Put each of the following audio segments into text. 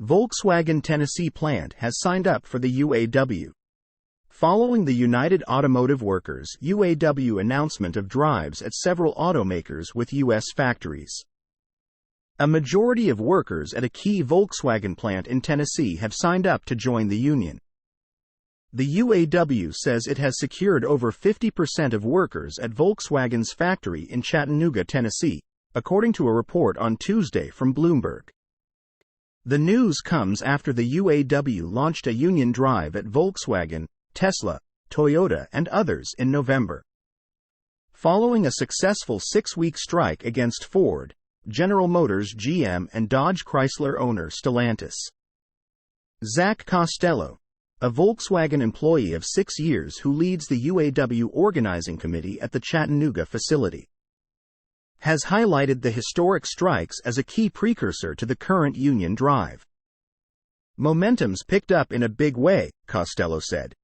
Volkswagen Tennessee plant has signed up for the UAW. Following the United Automotive Workers (UAW) announcement of drives at several automakers with U.S. factories, a majority of workers at a key Volkswagen plant in Tennessee have signed up to join the union. The UAW says it has secured over 50% of workers at Volkswagen's factory in Chattanooga, Tennessee, according to a report on Tuesday from Bloomberg. The news comes after the UAW launched a union drive at Volkswagen, Tesla, Toyota, and others in November. Following a successful 6-week strike against Ford, General Motors, GM, and Dodge Chrysler owner Stellantis. Zach Costello, a Volkswagen employee of 6 years who leads the UAW organizing committee at the Chattanooga facility, has highlighted the historic strikes as a key precursor to the current union drive. Momentum's picked up in a big way, Costello said.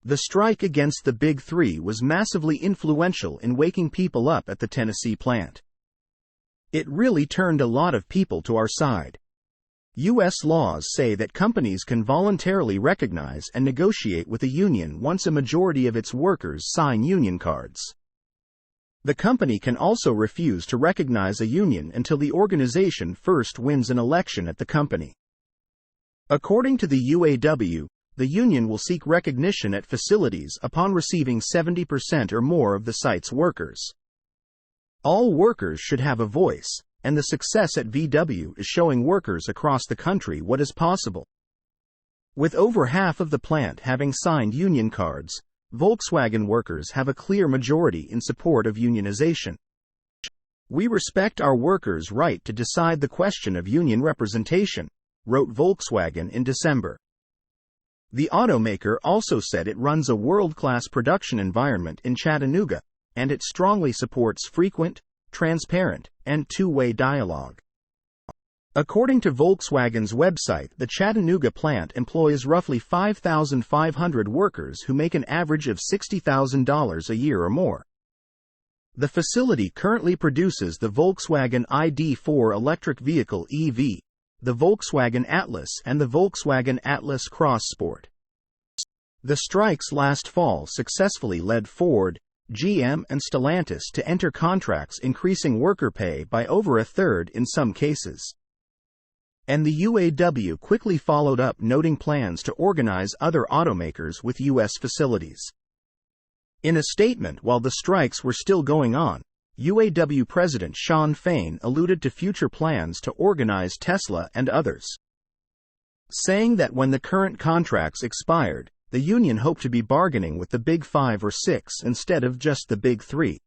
The strike against the Big Three was massively influential in waking people up at the Tennessee plant. It really turned a lot of people to our side. U.S. laws say that companies can voluntarily recognize and negotiate with a union once a majority of its workers sign union cards. The company can also refuse to recognize a union until the organization first wins an election at the company. According to the UAW, the union will seek recognition at facilities upon receiving 70% or more of the site's workers. All workers should have a voice, and the success at VW is showing workers across the country what is possible. With over half of the plant having signed union cards, Volkswagen workers have a clear majority in support of unionization. "We respect our workers' right to decide the question of union representation," wrote Volkswagen in December. The automaker also said it runs a world-class production environment in Chattanooga, and it strongly supports frequent, transparent, and two-way dialogue. According to Volkswagen's website, the Chattanooga plant employs roughly 5,500 workers who make an average of $60,000 a year or more. The facility currently produces the Volkswagen ID.4 electric vehicle EV, the Volkswagen Atlas, and the Volkswagen Atlas Cross Sport. The strikes last fall successfully led Ford, GM, and Stellantis to enter contracts increasing worker pay by over a third in some cases. And the UAW quickly followed up, noting plans to organize other automakers with U.S. facilities. In a statement while the strikes were still going on, UAW President Shawn Fain alluded to future plans to organize Tesla and others, saying that when the current contracts expired, the union hoped to be bargaining with the Big Five or Six instead of just the Big Three.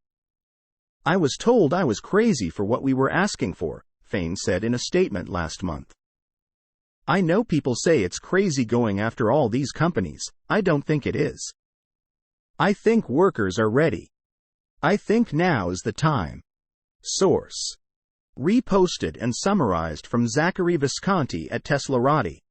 "I was told I was crazy for what we were asking for," Fain said in a statement last month. "I know people say it's crazy going after all these companies. I don't think it is. I think workers are ready. I think now is the time." Source: reposted and summarized from Zachary Visconti at Teslarati.